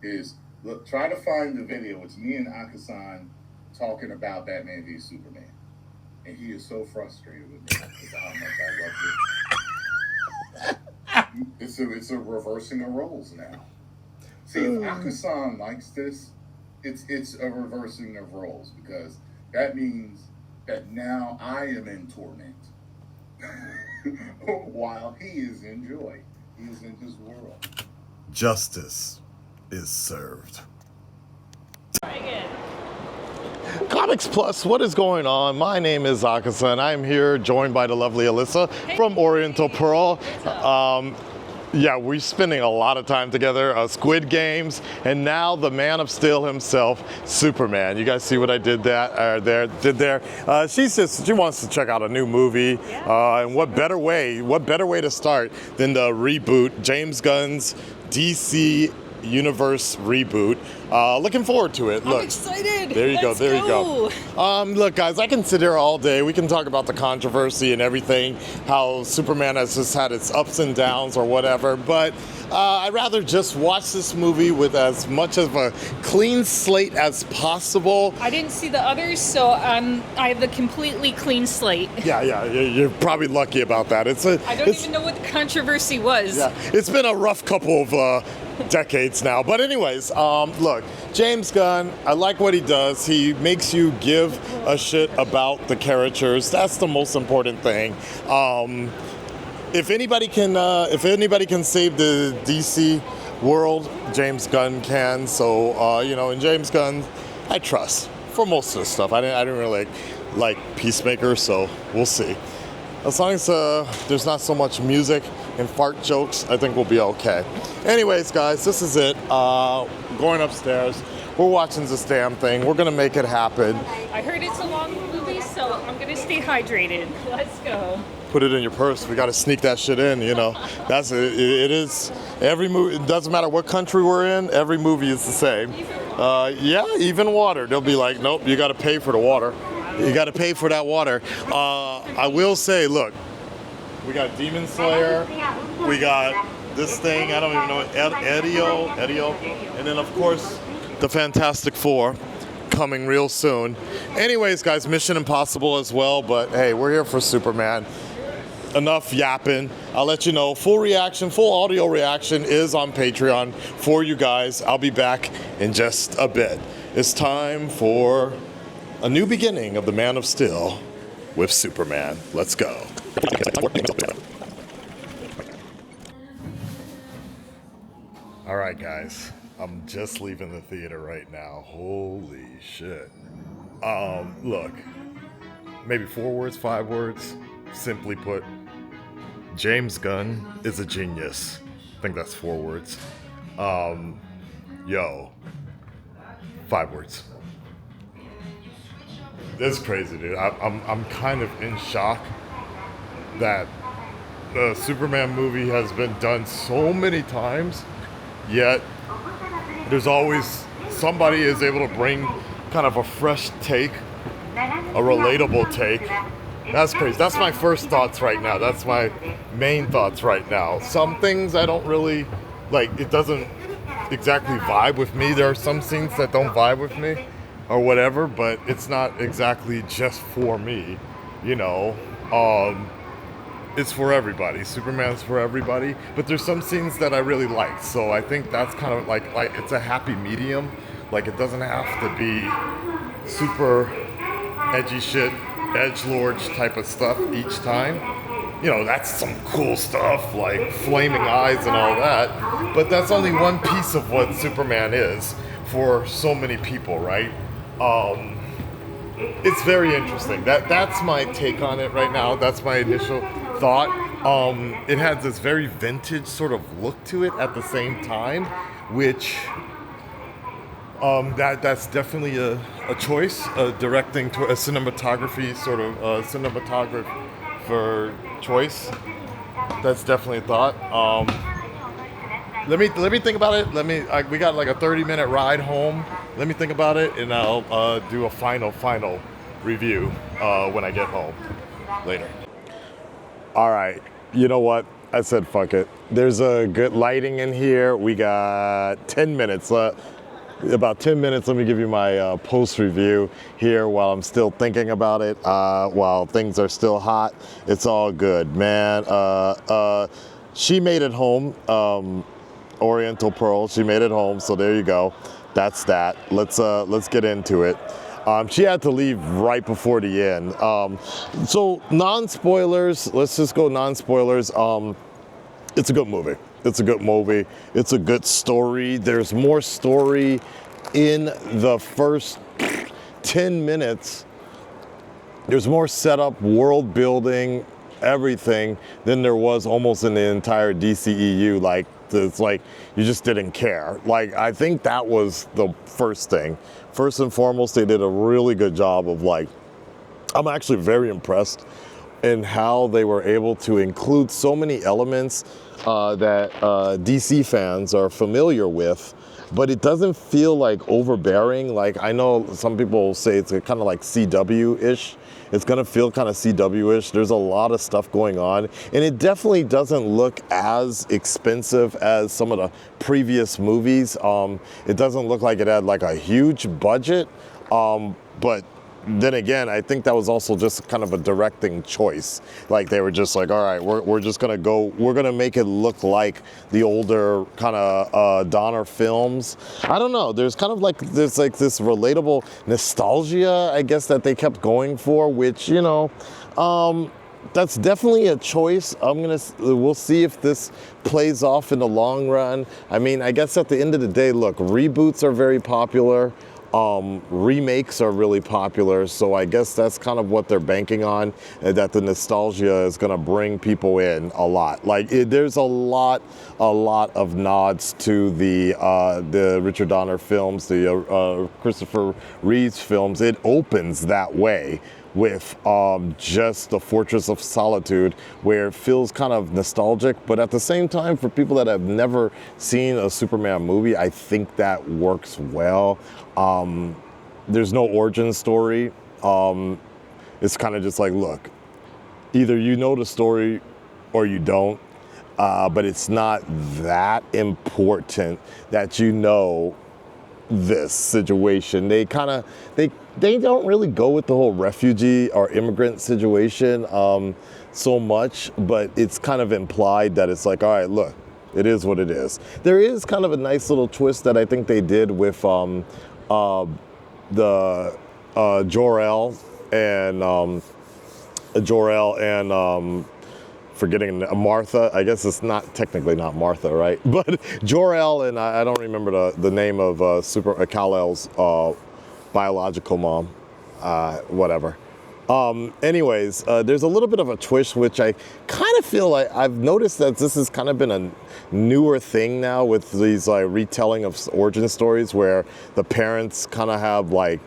is look, try to find the video. It's me and Akasan talking about Batman v Superman, and he is so frustrated with me because how much I love it. It's a reversing of roles now. See, if Akasan likes this, it's a reversing of roles because that means that now I am in torment while he is in joy. He is in his world. Justice is served. Try again. Comics Plus, what is going on? My name is Akasan. I'm here joined by the lovely Alyssa from Oriental Pearl. Yeah, we're spending a lot of time together, Squid Games, and now the Man of Steel himself, Superman. You guys see what I did there? She wants to check out a new movie, and what better way to start than the reboot, James Gunn's DC Universe reboot. Looking forward to it. Look, I'm excited. There you go. There you go. Look, guys, I can sit here all day. We can talk about the controversy and everything, how Superman has just had its ups and downs or whatever. But I'd rather just watch this movie with as much of a clean slate as possible. I didn't see the others, so I have a completely clean slate. Yeah, you're probably lucky about that. I don't even know what the controversy was. Yeah, it's been a rough couple of decades now. But anyways, look, James Gunn, I like what he does. He makes you give a shit about the characters. That's the most important thing. If anybody can save the DC world, James Gunn can. So in James Gunn, I trust for most of the stuff. I didn't really like Peacemaker, so we'll see. As long as there's not so much music and fart jokes, I think we'll be okay. Anyways, guys, this is it. Going upstairs. We're watching this damn thing. We're gonna make it happen. I heard it's a long movie, so I'm gonna stay hydrated. Let's go. Put it in your purse. We gotta sneak that shit in, That's it. It is every movie. It doesn't matter what country we're in. Every movie is the same. Yeah, even water. They'll be like, nope, you gotta pay for the water. You gotta pay for that water. I will say, look, we got Demon Slayer. We got this thing. I don't even know. Edio. And then of course, the Fantastic Four coming real soon. Anyways, guys, Mission Impossible as well. But hey, we're here for Superman. Enough yapping. I'll let you know. Full audio reaction is on Patreon for you guys. I'll be back in just a bit. It's time for a new beginning of the Man of Steel with Superman. Let's go. All right, guys. I'm just leaving the theater right now. Holy shit. Look, maybe 4 words, 5 words. Simply put, James Gunn is a genius. I think that's 4 words. 5 words. It's crazy, dude. I'm kind of in shock that the Superman movie has been done so many times, yet there's always somebody is able to bring kind of a fresh take, a relatable take. That's crazy. That's my first thoughts right now. That's my main thoughts right now. Some things I don't really like. It doesn't exactly vibe with me. There are some scenes that don't vibe with me or whatever, but it's not exactly just for me, It's for everybody. Superman's for everybody, but there's some scenes that I really like. So I think that's kind of like it's a happy medium. Like it doesn't have to be super edgy shit, edgelord type of stuff each time. That's some cool stuff like flaming eyes and all that, but that's only one piece of what Superman is for so many people, right? It's very interesting. That's my take on it right now. That's my initial thought. It has this very vintage sort of look to it at the same time, which that's definitely a choice, directing to a cinematography sort of cinematographer choice. That's definitely a thought. Let me think about it. We got like a 30-minute ride home. Let me think about it, and I'll do a final review when I get home later. All right. You know what? I said, fuck it. There's a good lighting in here. We got 10 minutes. About 10 minutes. Let me give you my post review here while I'm still thinking about it. While things are still hot. It's all good, man. She made it home. Oriental Pearl. She made it home. So there you go. That's that. Let's get into it. She had to leave right before the end. So non-spoilers, let's just go non-spoilers. It's a good movie. It's a good movie. It's a good story. There's more story in the first 10 minutes. There's more setup, world building, everything than there was almost in the entire DCEU. Like, it's like you just didn't care. Like, I think that was the first thing. First and foremost, they did a really good job of, like, I'm actually very impressed in how they were able to include so many elements that DC fans are familiar with, but it doesn't feel like overbearing. Like, I know some people say it's kind of like CW-ish. It's gonna feel kind of CW-ish. There's a lot of stuff going on, and it definitely doesn't look as expensive as some of the previous movies. It doesn't look like it had like a huge budget, but then again, I think that was also just kind of a directing choice. Like, they were just like, all right, we're just gonna go, we're gonna make it look like the older kind of Donner films. I don't know, there's kind of like, there's like this relatable nostalgia, I guess, that they kept going for, which, you know, that's definitely a choice. We'll see if this plays off in the long run. I mean, I guess at the end of the day, look, reboots are very popular. Remakes are really popular, so I guess that's kind of what they're banking on, that the nostalgia is going to bring people in a lot. Like, there's a lot of nods to the Richard Donner films, the Christopher Reeves films. It opens that way with just the Fortress of Solitude, where it feels kind of nostalgic, but at the same time, for people that have never seen a Superman movie, I think that works well. There's no origin story. It's kind of just like, look, either you know the story or you don't, but it's not that important that you know this situation. They don't really go with the whole refugee or immigrant situation so much, but it's kind of implied that it's like, all right, look, it is what it is. There is kind of a nice little twist that I think they did with the Jor-El and forgetting Martha. I guess it's not technically not Martha, right? But Jor-El and I don't remember the name of Kal-El's biological mom, whatever. Anyways, there's a little bit of a twist, which I kind of feel like I've noticed that this has kind of been a newer thing now with these retelling of origin stories where the parents kind of have like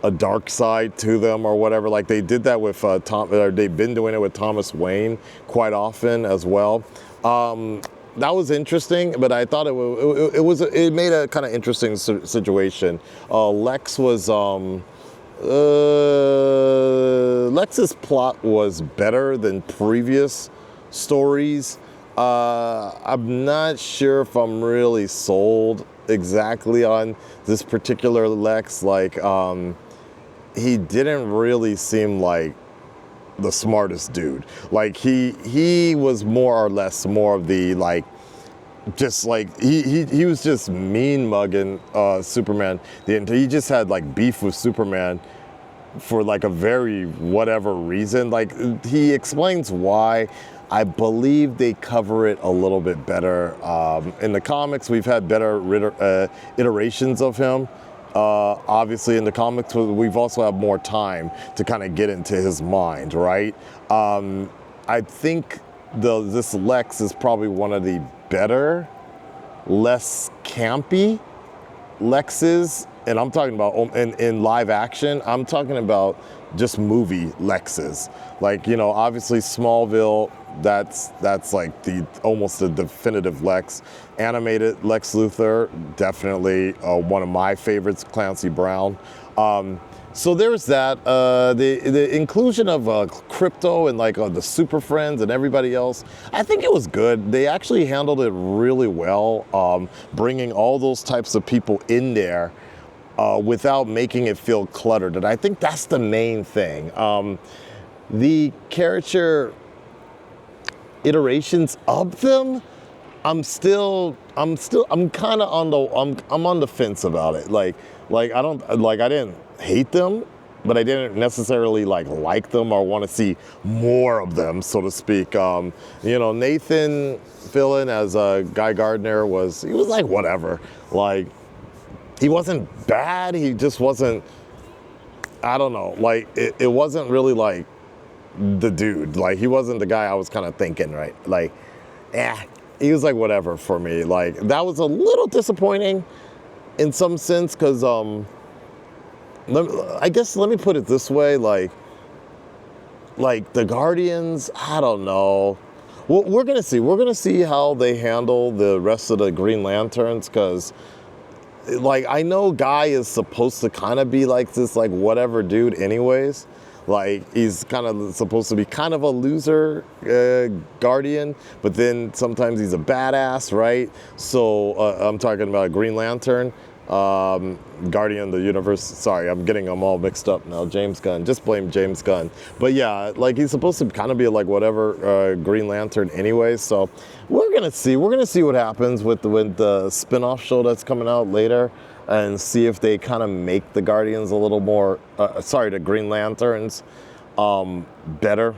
a dark side to them or whatever. Like, they did that with they've been doing it with Thomas Wayne quite often as well. That was interesting, but I thought it made a kind of interesting situation. Lex's plot was better than previous stories. I'm not sure if I'm really sold exactly on this particular Lex. Like, he didn't really seem like the smartest dude. Like, he was more or less more of the, like, just like he was just mean mugging Superman. He just had like beef with Superman for like a very whatever reason. Like, he explains why. I believe they cover it a little bit better. In the comics, we've had better iterations of him. Obviously, in the comics, we've also had more time to kind of get into his mind, right? I think this Lex is probably one of the better, less campy Lexes, and I'm talking about in live action. I'm talking about just movie Lexes. Like, you know, obviously Smallville, that's like almost the definitive Lex. Animated Lex Luthor, definitely one of my favorites, Clancy Brown. So there's that. The inclusion of crypto and like the Super Friends and everybody else, I think it was good. They actually handled it really well, bringing all those types of people in there without making it feel cluttered. And I think that's the main thing. The character iterations of them, I'm kind of I'm on the fence about it. Like I didn't hate them, but I didn't necessarily like them or want to see more of them, so to speak. Nathan Fillion as Guy Gardner was like whatever. Like he wasn't bad. He just wasn't. I don't know. Like it wasn't really like the dude. Like he wasn't the guy I was kind of thinking. Right. Like, he was like whatever for me. Like that was a little disappointing in some sense because I guess let me put it this way, like the Guardians, I don't know. Well, we're gonna see. We're gonna see how they handle the rest of the Green Lanterns, because like I know Guy is supposed to kind of be like this like whatever dude anyways. Like he's kind of supposed to be kind of a loser Guardian, but then sometimes he's a badass, right? So I'm talking about Green Lantern. Guardian of the Universe. Sorry, I'm getting them all mixed up now. James Gunn. Just blame James Gunn. But yeah, like he's supposed to kind of be like whatever Green Lantern anyway. So we're gonna see. We're gonna see what happens with the spin-off show that's coming out later, and see if they kind of make the Guardians a little more. The Green Lanterns better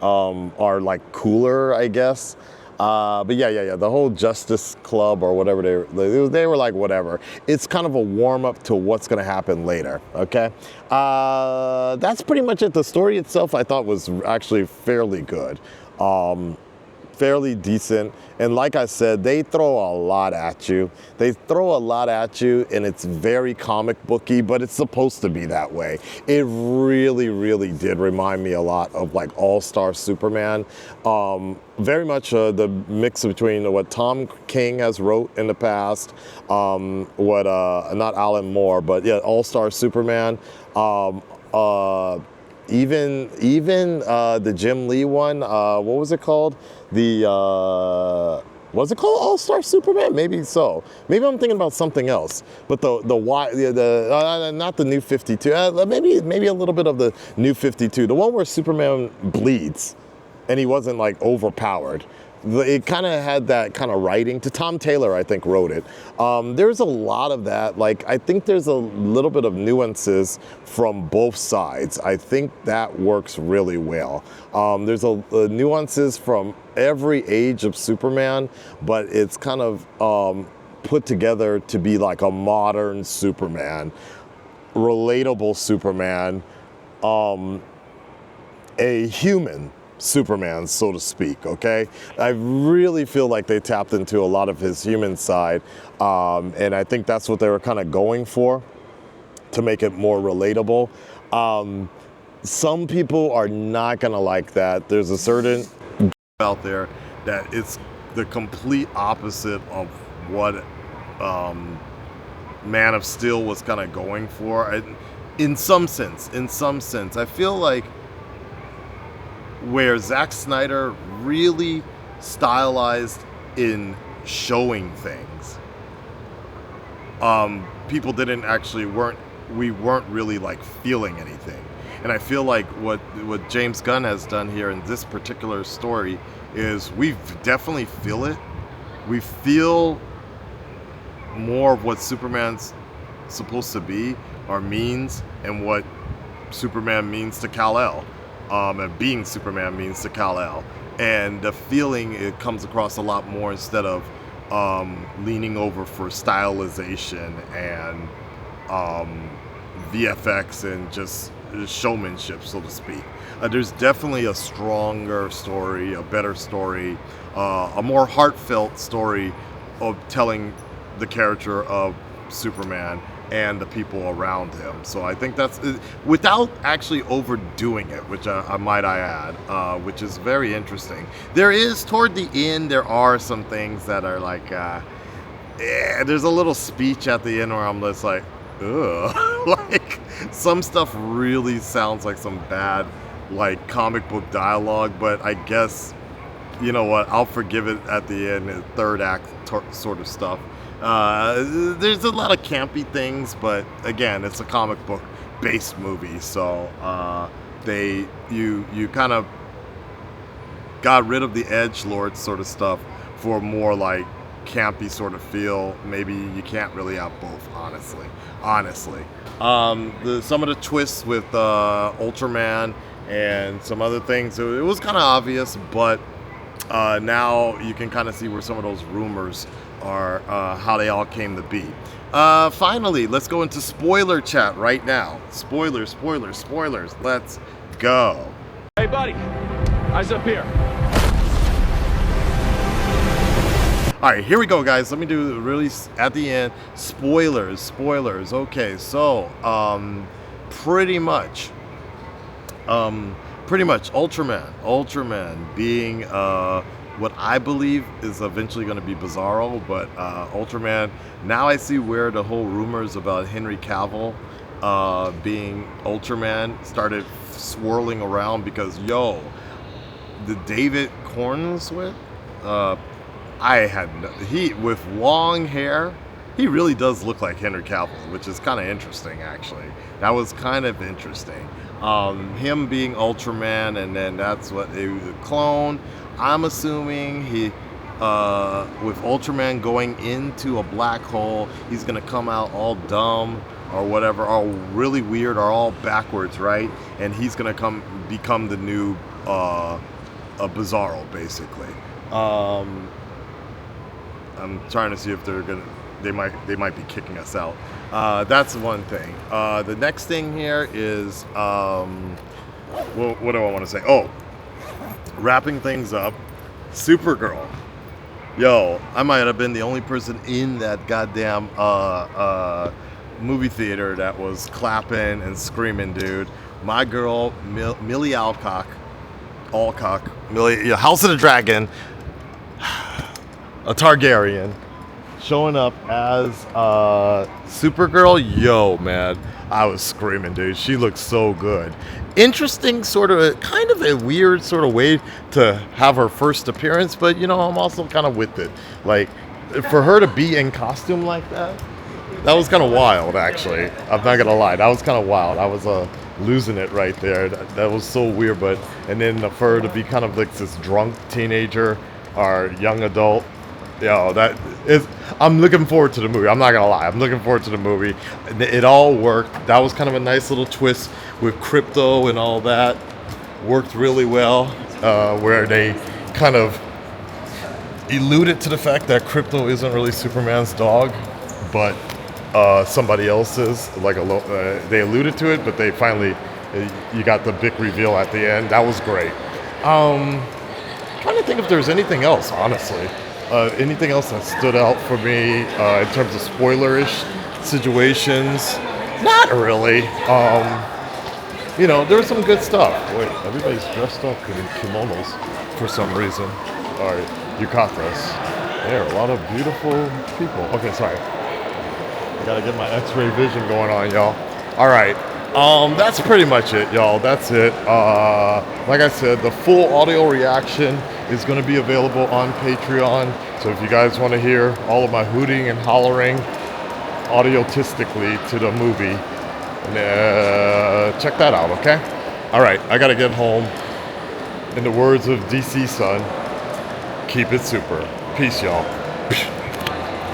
or like cooler, I guess. But yeah. The whole Justice Club or whatever they were like whatever. It's kind of a warm up to what's going to happen later. Okay, that's pretty much it. The story itself I thought was actually fairly good, fairly decent. And like I said, they throw a lot at you. And it's very comic booky, but it's supposed to be that way. It really, really did remind me a lot of like All-Star Superman. Very much the mix between what Tom King has wrote in the past, not Alan Moore, but yeah, All-Star Superman. Even the Jim Lee one, what was it called? Was it called All-Star Superman? Maybe so. Maybe I'm thinking about something else. But not the New 52. Maybe a little bit of the New 52. The one where Superman bleeds, and he wasn't like overpowered. It kind of had that kind of writing. To Tom Taylor, I think, wrote it. There's a lot of that. Like, I think there's a little bit of nuances from both sides. I think that works really well. There's a nuances from every age of Superman, but it's kind of put together to be like a modern Superman, relatable Superman, a human Superman, so to speak, okay? I really feel like they tapped into a lot of his human side, and I think that's what they were kind of going for, to make it more relatable. Some people are not gonna like that. There's a certain out there that it's the complete opposite of what Man of Steel was kind of going for. In some sense, I feel like where Zack Snyder really stylized in showing things, people we weren't really like feeling anything. And I feel like what James Gunn has done here in this particular story is we definitely feel it. We feel more of what Superman's supposed to be or means, and what Superman means to Kal-El. And being Superman means to Kal-El. And the feeling, it comes across a lot more instead of leaning over for stylization and VFX and just showmanship, so to speak. There's definitely a stronger story, a better story, a more heartfelt story of telling the character of Superman and the people around him. So I think that's, without actually overdoing it, which I might add, which is very interesting. There is, toward the end, there are some things that are like, there's a little speech at the end where I'm just like, ugh. Like, some stuff really sounds like some bad, like, comic book dialogue, but I guess, you know what, I'll forgive it at the end, third act sort of stuff. There's a lot of campy things, but again, it's a comic book based movie, so you kind of got rid of the edgelord sort of stuff for more like campy sort of feel. Maybe you can't really have both, honestly. Some of the twists with Ultraman and some other things, it was kind of obvious, but now you can kind of see where some of those rumors are, how they all came to be. Finally, let's go into spoiler chat right now. Spoilers. Let's go. Hey, buddy. Eyes up here. All right, here we go, guys. Let me do really at the end. Spoilers. Okay, so pretty much Ultraman being what I believe is eventually going to be Bizarro, but Ultraman. Now I see where the whole rumors about Henry Cavill being Ultraman started swirling around, because the David Cornswith, he with long hair, he really does look like Henry Cavill, which is kind of interesting, actually. That was kind of interesting. Him being Ultraman, and then that's what a clone. I'm assuming he, with Ultraman going into a black hole, he's gonna come out all dumb or whatever, all really weird or all backwards, right? And he's gonna become the new Bizarro, basically. I'm trying to see if they might be kicking us out. That's one thing. The next thing here is, what do I want to say? Oh, wrapping things up, Supergirl. I might have been the only person in that goddamn movie theater that was clapping and screaming, dude. My girl, Millie Alcock, House of the Dragon, a Targaryen, showing up as Supergirl. Man, I was screaming, dude. She looks so good. Interesting, kind of a weird sort of way to have her first appearance, but I'm also kind of with it. Like, for her to be in costume like that was kind of wild, actually. I'm not gonna lie, that was kind of wild. I was losing it right there. That was so weird. And then for her to be kind of like this drunk teenager or young adult, I'm looking forward to the movie. I'm not gonna lie, I'm looking forward to the movie. It all worked. That was kind of a nice little twist with Crypto and all that. Worked really well, where they kind of alluded to the fact that Crypto isn't really Superman's dog, but somebody else's. They alluded to it, but they finally, you got the big reveal at the end. That was great. Trying to think if there's anything else, honestly. Anything else that stood out for me in terms of spoilerish situations? Not really. There was some good stuff. Wait, everybody's dressed up in kimonos for some reason. All right, yukatas. There are a lot of beautiful people. Okay, sorry. I gotta get my X-ray vision going on, y'all. All right. That's pretty much it, y'all. That's it. Like I said, the full audio reaction is going to be available on Patreon. So if you guys want to hear all of my hooting and hollering audiotistically to the movie, check that out, okay? All right, I got to get home. In the words of DC Sun, keep it super. Peace, y'all.